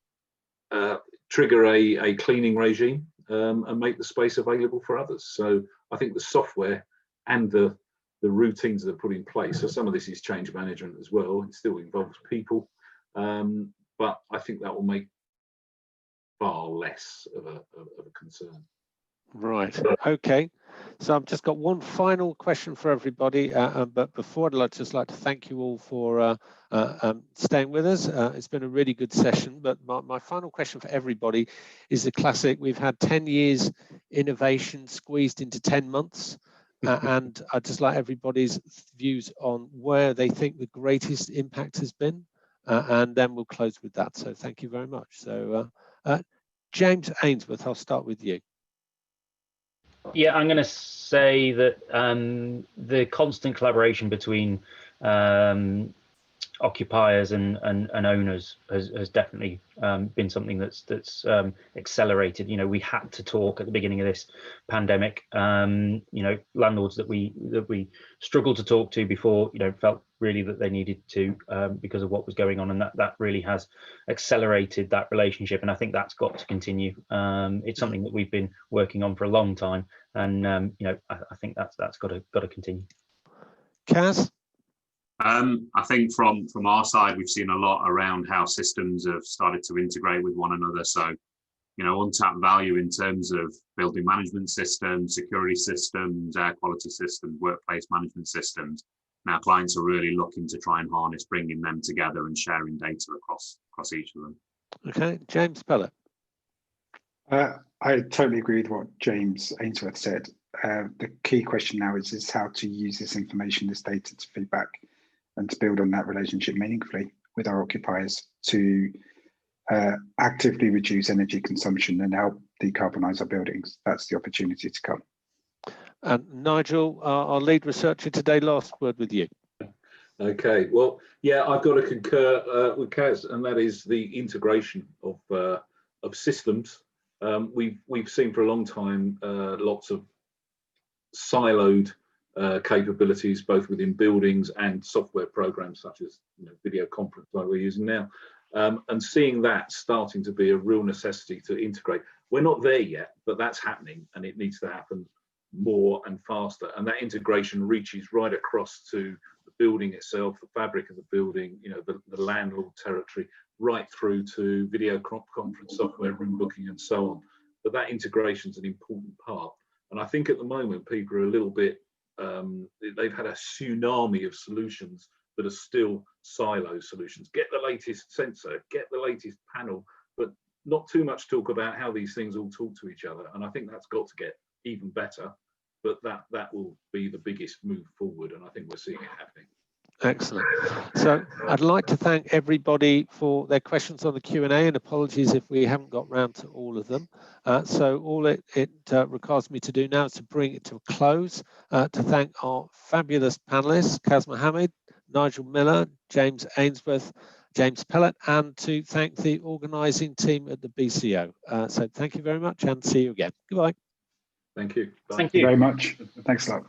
trigger a cleaning regime and make the space available for others. So I think the software and the routines that are put in place, so some of this is change management as well, it still involves people, but I think that will make far less of a concern. Right, okay. So I've just got one final question for everybody, but before I'd just like to thank you all for staying with us. It's been a really good session, but my final question for everybody is the classic: we've had 10 years innovation squeezed into 10 months, and I'd just like everybody's views on where they think the greatest impact has been, and then we'll close with that. So thank you very much. So James Ainsworth, I'll start with you. Yeah, I'm going to say that the constant collaboration between occupiers and owners has definitely been something that's accelerated. We had to talk at the beginning of this pandemic. Landlords that we struggled to talk to before, felt really that they needed to because of what was going on, and that really has accelerated that relationship. And I think that's got to continue. It's something that we've been working on for a long time, and I think that's got to continue. Kaz? I think from our side, we've seen a lot around how systems have started to integrate with one another. So, untapped value in terms of building management systems, security systems, air quality systems, workplace management systems. Now clients are really looking to try and harness bringing them together and sharing data across each of them. Okay, James Pellet. I totally agree with what James Ainsworth said. The key question now is how to use this information, this data, to feedback and to build on that relationship meaningfully with our occupiers to actively reduce energy consumption and help decarbonise our buildings. That's the opportunity to come. And Nigel, our lead researcher today, last word with you. Okay, well, yeah, I've got to concur with Kaz, and that is the integration of systems. We've seen for a long time lots of siloed capabilities, both within buildings and software programs such as video conference like we're using now, and seeing that starting to be a real necessity to integrate. We're not there yet, but that's happening, and it needs to happen more and faster. And that integration reaches right across to the building itself, the fabric of the building, the landlord territory, right through to video conference software, room booking, and so on. But that integration is an important part. And I think at the moment people are a little bit they've had a tsunami of solutions that are still silo solutions. Get the latest sensor, get the latest panel, but not too much talk about how these things all talk to each other. And I think that's got to get even better, but that will be the biggest move forward, and I think we're seeing it happening. Excellent. So I'd like to thank everybody for their questions on the Q&A, and apologies if we haven't got round to all of them. So all it requires me to do now is to bring it to a close, to thank our fabulous panelists, Kaz Mohammed, Nigel Miller, James Ainsworth, James Pellet, and to thank the organising team at the BCO. So thank you very much, and see you again. Goodbye. Thank you. Bye. Thank you very much. Thanks a lot.